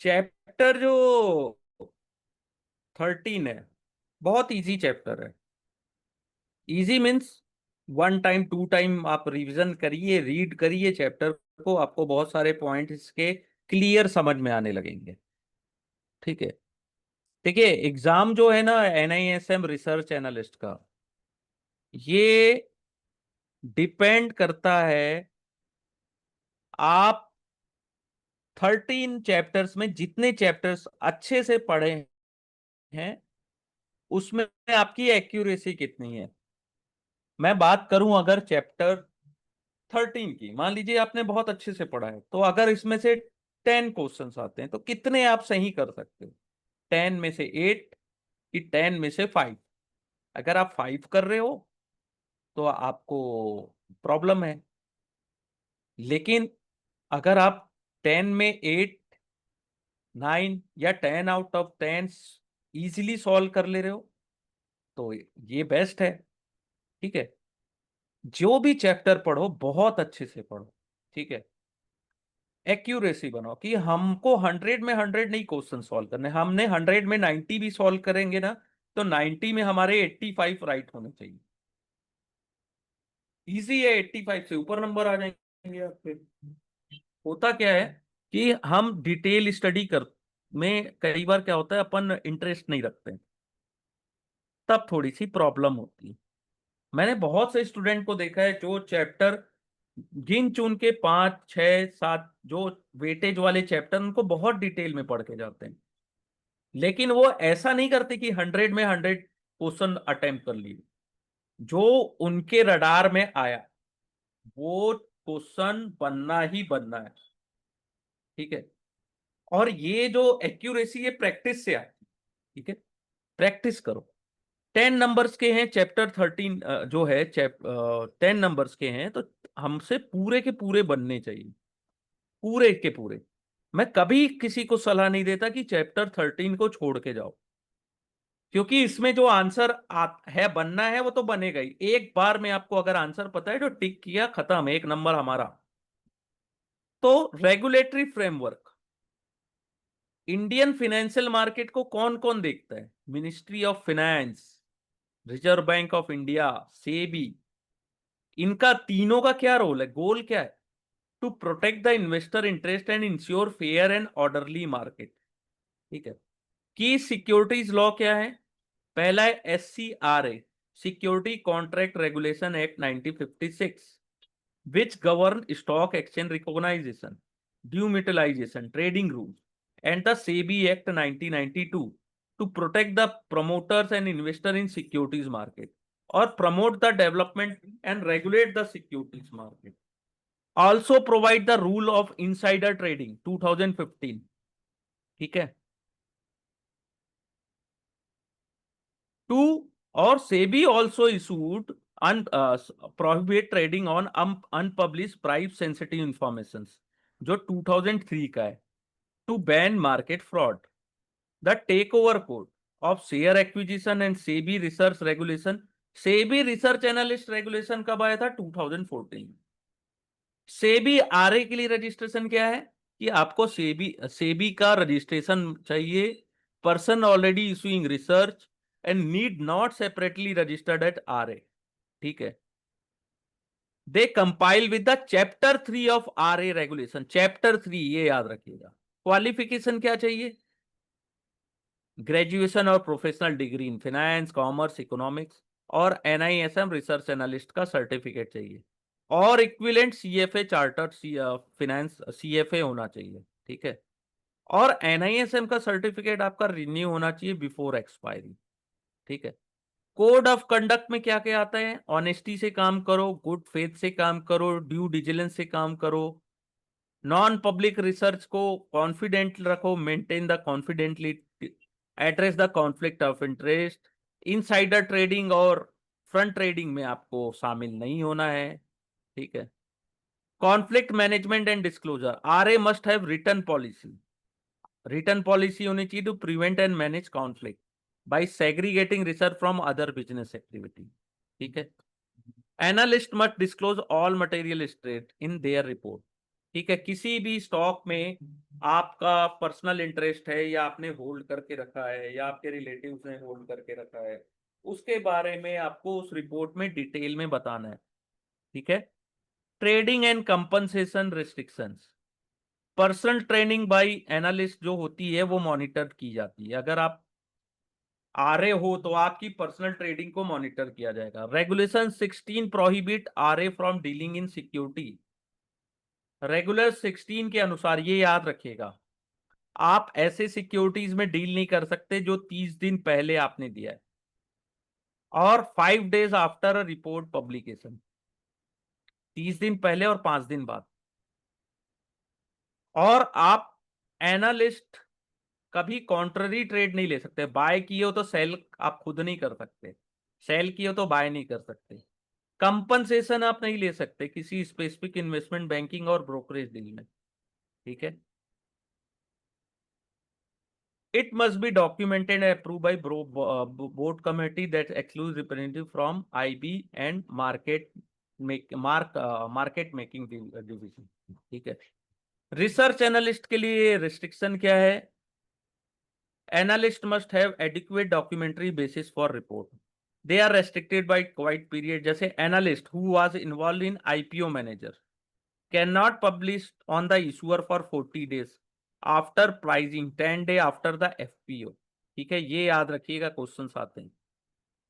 Chapter जो 13 है, बहुत इजी चैप्टर है। इजी मीन्स 1 टाइम 2 टाइम आप रिवीजन करिए, रीड करिए चैप्टर को, आपको बहुत सारे पॉइंट इसके क्लियर समझ में आने लगेंगे। ठीक है। देखिए, एग्जाम जो है ना एनआईएसएम रिसर्च एनालिस्ट का, ये डिपेंड करता है आप 13 चैप्टर्स में जितने चैप्टर्स अच्छे से पढ़े हैं उसमें आपकी एक्यूरेसी कितनी है। मैं बात करूं अगर चैप्टर 13 की, मान लीजिए आपने बहुत अच्छे से पढ़ा है, तो अगर इसमें से 10 क्वेश्चंस आते हैं तो कितने आप सही कर सकते हो? 10 में से 8 कि 10 में से 5? अगर आप 5 कर रहे हो तो आपको प्रॉब्लम है। लेकिन अगर आप 10 में 8, 9 या 10 आउट ऑफ 10 इजीली सॉल्व कर ले रहे हो तो ये बेस्ट है। ठीक है। जो भी चैप्टर पढ़ो बहुत अच्छे से पढ़ो। ठीक है। एक्यूरेसी बनाओ कि हमको 100 में 100 नहीं क्वेश्चन सॉल्व करने, हमने 100 में 90 भी सॉल्व करेंगे ना तो 90 में हमारे 85 राइट होने चाहिए। इजी है, 85 से ऊपर नंबर आ जाएंगे आपके। होता क्या है कि हम डिटेल स्टडी कर में कई बार क्या होता है अपन इंटरेस्ट नहीं रखते हैं, तब थोड़ी सी प्रॉब्लम होती है। मैंने बहुत से स्टूडेंट को देखा है जो चैप्टर गिन चुन के 5 6 7 जो वेटेज वाले चैप्टर उनको बहुत डिटेल में पढ़ के जाते हैं, लेकिन वो ऐसा नहीं करते कि 100 में 100 क्वेश्चन अटेम्प्ट कर लिए। जो उनके रडार में आया वो क्वेश्चन बनना ही बनना है। ठीक है। और ये जो एक्यूरेसी है प्रैक्टिस से आती है। ठीक है। प्रैक्टिस करो। 10 नंबर्स के हैं चैप्टर 13, जो है 10 नंबर्स के हैं तो हमसे पूरे के पूरे बनने चाहिए, पूरे के पूरे। मैं कभी किसी को सलाह नहीं देता कि चैप्टर 13 को छोड़ के जाओ, क्योंकि इसमें जो आंसर है बनना है वो तो बनेगा ही। एक बार में आपको अगर आंसर पता है तो टिक किया, खत्म, 1 नंबर हमारा। तो regulatory framework, Indian financial market को कौन कौन देखता है? Ministry of finance, reserve bank of India, SEBI. इनका तीनों का क्या रोल है, गोल क्या है? To protect the investor interest and ensure fair and orderly market. ठीक है। की सिक्योरिटीज लॉ क्या है? पहला है SCRA, security contract regulation act 1956, which govern stock exchange recognisation, demutualisation, trading rule, and the SEBI act 1992 to protect the promoters and investor in securities market और promote the development and regulate the securities market. Also provide the rule of insider trading 2015। ठीक है। Two और SEBI also issued prohibit trading on unpublish price sensitive information, जो 2003 का है। To ban market fraud, the take over code of share acquisition and SEBI research regulation. SEBI research analyst regulation कब आया था? 2014 में। सेबी आरए के लिए रजिस्ट्रेशन क्या है कि आपको सेबी सेबी का रजिस्ट्रेशन चाहिए। Person already issuing research and need not separately registered at RA. ठीक है। They compile with the chapter 3 of RA regulation. Chapter 3 ये याद रखिएगा। क्वालिफिकेशन क्या चाहिए? ग्रेजुएशन और professional degree in finance, commerce, economics और एनआईएसएम रिसर्च एनालिस्ट का सर्टिफिकेट चाहिए और equivalent CFA chartered finance CFA होना चाहिए। ठीक है। और एनआईएसएम का सर्टिफिकेट आपका रिन्यू होना चाहिए बिफोर एक्सपायरी। ठीक है। कोड ऑफ कंडक्ट में क्या क्या आता है? ऑनेस्टी से काम करो, गुड फेथ से काम करो, ड्यू डिलिजेंस से काम करो, नॉन पब्लिक रिसर्च को कॉन्फिडेंट रखो, maintain the confidentiality, address the conflict of interest, insider trading और फ्रंट ट्रेडिंग में आपको शामिल नहीं होना है। ठीक है। Conflict management and disclosure, RA must have return policy. Return policy होनी चाहिए to prevent and manage conflict by segregating research from other business activity. ठीक है। Analyst must disclose all material state in their report. ठीक है, किसी भी stock में आपका पर्सनल इंटरेस्ट है या आपने होल्ड करके रखा है या आपके रिलेटिव्स ने होल्ड करके रखा है, उसके बारे में आपको उस रिपोर्ट में डिटेल में बताना है। ठीक है। Trading and compensation restrictions, personal training bye analyst जो होती है वो मॉनिटर की जाती है। अगर आप आ रहे हो तो आपकी पर्सनल ट्रेडिंग को मॉनिटर किया जाएगा। Regulation 16 prohibit RA from dealing in security. Regular 16 के अनुसार, ये याद रखिएगा, आप ऐसे सिक्योरिटीज में डील नहीं कर सकते जो 30 दिन पहले आपने दिया है, और 5 days after a report publication, 30 दिन पहले और 5 दिन बाद। और आप एनालिस्ट कभी कॉन्ट्ररी ट्रेड नहीं ले सकते। बाय किए हो तो सेल आप खुद नहीं कर सकते, सेल किए हो तो बाय नहीं कर सकते। कंपनसेशन आप नहीं ले सकते किसी स्पेसिफिक इन्वेस्टमेंट बैंकिंग और ब्रोकरेज डील में। ठीक है। It must be documented and approved by board committee that excludes representative from IB and market making division। ठीक है। रिसर्च एनालिस्ट के लिए रिस्ट्रिक्शन क्या है? Analyst must have adequate documentary basis for report. They are restricted by quiet period। जैसे analyst who was involved in IPO manager cannot publish on the issuer for 40 days after pricing, 10 day after the FPO। ठीक है, ये याद रखिएगा, questions आते हैं।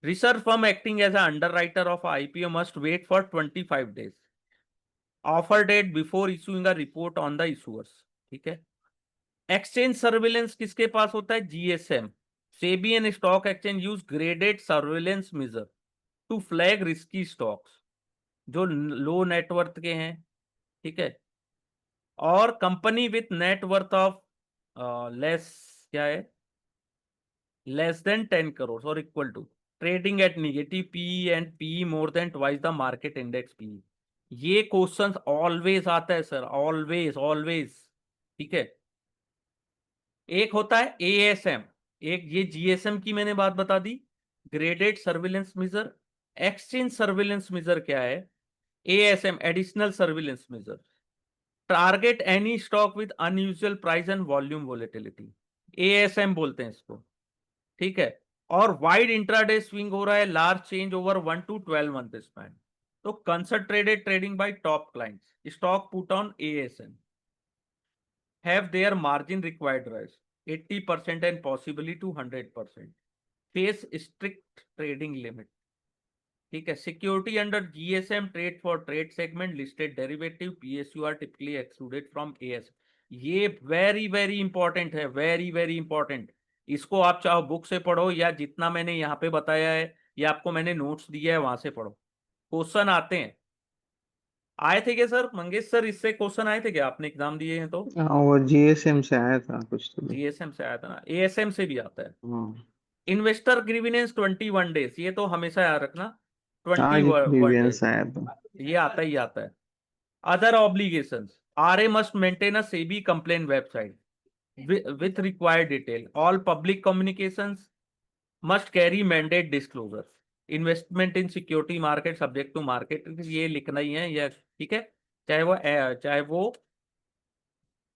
Research firm acting as underwriter of IPO must wait for 25 days offer date before issuing a report on the issuers. ठीक है। Exchange surveillance किसके पास होता है? GSM। SEBI and stock exchange use graded surveillance measure to flag risky stocks जो low net worth के हैं। ठीक है। और company with net worth of less, क्या है, लेस देन 10 crores और equal to, trading at negative P and P more than twice the market index P. ये क्वेश्चन ऑलवेज आता है सर, ऑलवेज ऑलवेज। ठीक है। एक होता है ASM, एक ये GSM की मैंने बात बता दी, graded surveillance measure. Exchange surveillance measure क्या है? ASM, additional surveillance measure, target any stock with unusual price and volume volatility, ASM बोलते हैं इसको। ठीक है। और वाइड इंट्राडे स्विंग हो रहा है, large change over 1 to 12 month span, तो concentrated trading by top clients, stock put on ASM, have their margin required rise 80% and possibly to 100%, face strict trading limit. ठीक है। Security under GSM trade for trade segment listed derivative PSU are typically excluded from AS। ये very very important है, very very important. इसको आप चाहो book से पढ़ो या जितना मैंने यहाँ पे बताया है या आपको मैंने नोट्स दिया है वहां से पढ़ो, क्वेश्चन आते हैं। आए थे क्या सर मंगेश सर, इससे क्वेश्चन आए थे क्या? आपने एग्जाम दिए हैं तो? हाँ, वो GSM से आया था कुछ तो भी। GSM से आया था ना, ASM से भी आता है। हाँ, इन्वेस्टर ग्रीविनेंस 21 days, ये तो हमेशा याद रखना, ट्वेंटी आज वन ग्रीवियंस डेज आया था। ये आता ही आता है। Other obligations. RA must maintain a SEBI complaint website with required detail. All public communications must carry mandate disclosures. Investment in security market subject to market, ये लिखना ही है ये। ठीक है। चाहे वो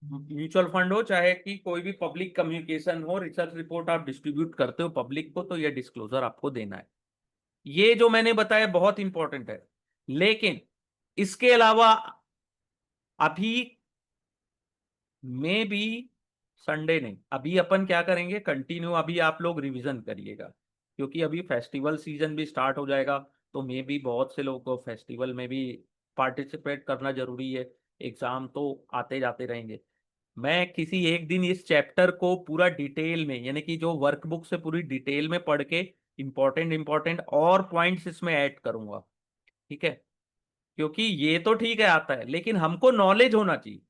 म्यूचुअल फंड हो, चाहे कि कोई भी पब्लिक कम्युनिकेशन हो, रिसर्च रिपोर्ट आप डिस्ट्रीब्यूट करते हो पब्लिक को, तो ये डिस्क्लोजर आपको देना है। ये जो मैंने बताया बहुत इंपॉर्टेंट है। लेकिन इसके अलावा अभी मे बी संडे नहीं, अभी अपन क्या करेंगे, कंटिन्यू अभी आप लोग रिवीजन करिएगा, क्योंकि अभी फेस्टिवल सीजन भी स्टार्ट हो जाएगा, तो मे बी बहुत से लोगों को फेस्टिवल में भी पार्टिसिपेट करना जरूरी है। एग्जाम तो आते जाते रहेंगे। मैं किसी एक दिन इस चैप्टर को पूरा डिटेल में, यानी कि जो वर्कबुक से पूरी डिटेल में पढ़ के इंपॉर्टेंट इंपॉर्टेंट और पॉइंट्स इसमें ऐड करूंगा। ठीक है। क्योंकि ये तो ठीक है आता है, लेकिन हमको नॉलेज होना चाहिए,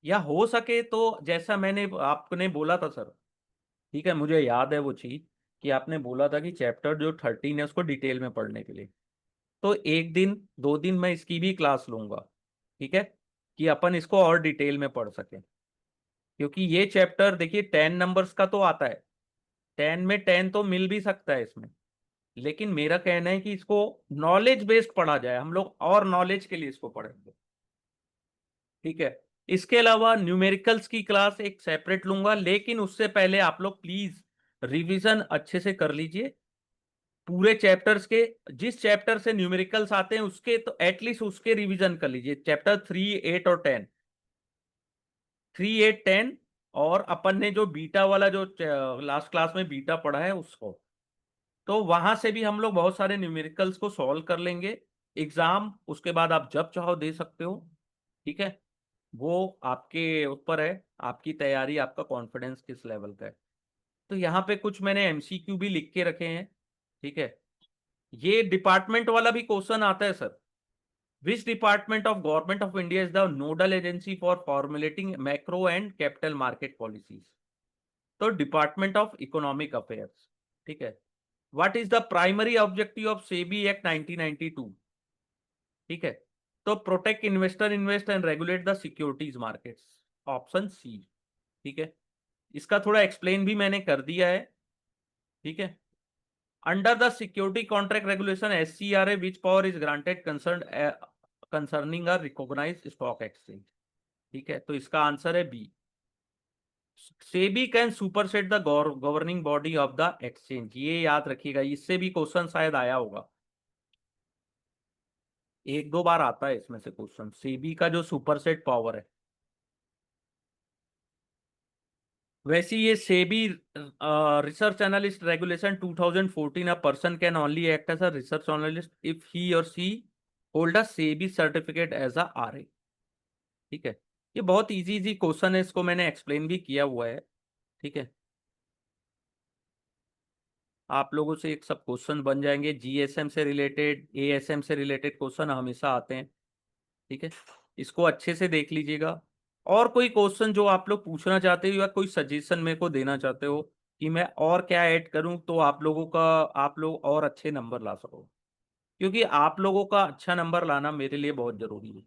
या हो सके तो जैसा मैंने आपने बोला था सर। ठीक है, मुझे याद है वो चीज कि आपने बोला था कि चैप्टर जो 13 है उसको डिटेल में पढ़ने के लिए, तो एक दिन 2 दिन मैं इसकी भी क्लास लूंगा। ठीक है। कि अपन इसको और डिटेल में पढ़ सकें, क्योंकि ये चैप्टर देखिए 10 नंबर्स का तो आता है, 10 में 10 तो मिल भी सकता है इसमें, लेकिन मेरा कहना है कि इसको नॉलेज बेस्ड पढ़ा जाए, हम लोग और नॉलेज के लिए इसको पढ़ेंगे। ठीक है। इसके अलावा न्यूमेरिकल्स की क्लास एक सेपरेट लूंगा, लेकिन उससे पहले आप लोग प्लीज रिवीजन अच्छे से कर लीजिए पूरे चैप्टर्स के। जिस चैप्टर से न्यूमेरिकल्स आते हैं उसके तो एटलीस्ट उसके रिवीजन कर लीजिए, चैप्टर 3, 8 और 10, 3, 8, 10। और अपन ने जो बीटा वाला जो लास्ट क्लास में बीटा पढ़ा है उसको, तो वहां से भी हम लोग बहुत सारे न्यूमेरिकल्स को सॉल्व कर लेंगे। एग्जाम उसके बाद आप जब चाहो दे सकते हो। ठीक है, वो आपके ऊपर है, आपकी तैयारी, आपका कॉन्फिडेंस किस लेवल का है। तो यहाँ पे कुछ मैंने एमसीक्यू भी लिख के रखे हैं। ठीक है, ये डिपार्टमेंट वाला भी क्वेश्चन आता है sir. Which department of government of India is the nodal agency for formulating macro and capital market policies? तो डिपार्टमेंट ऑफ इकोनॉमिक अफेयर्स। ठीक है। What is the primary objective of SEBI act 1992? ठीक है, तो protect investor invest and regulate the securities markets, option C. ठीक है, इसका थोड़ा एक्सप्लेन भी मैंने कर दिया है। ठीक है, under the security contract regulation SCRA which power is granted concerning a recognised stock exchange? ठीक है, तो इसका आंसर है B. SEBI can supersede the governing body of the exchange, ये याद रखिएगा, इससे भी क्वेश्चन शायद आया होगा, एक दो बार आता है इसमें से क्वेश्चन, सेबी का जो सुपरसेट पावर है। वैसे ये SEBI research analyst regulation 2014, a person can only act as a research analyst if he or she hold a SEBI certificate as a RA। ठीक है, ये बहुत इजी इजी क्वेश्चन है, इसको मैंने एक्सप्लेन भी किया हुआ है। ठीक है, आप लोगों से एक सब क्वेश्चन बन जाएंगे, GSM से रिलेटेड, ASM से रिलेटेड क्वेश्चन हमेशा आते हैं। ठीक है, इसको अच्छे से देख लीजिएगा। और कोई क्वेश्चन जो आप लोग पूछना चाहते हो या कोई सजेशन मेरे को देना चाहते हो कि मैं और क्या ऐड करूं, तो आप लोगों का, आप लोग और अच्छे नंबर ला सको, क्योंकि आप लोगों का अच्छा नंबर लाना मेरे लिए बहुत जरूरी है।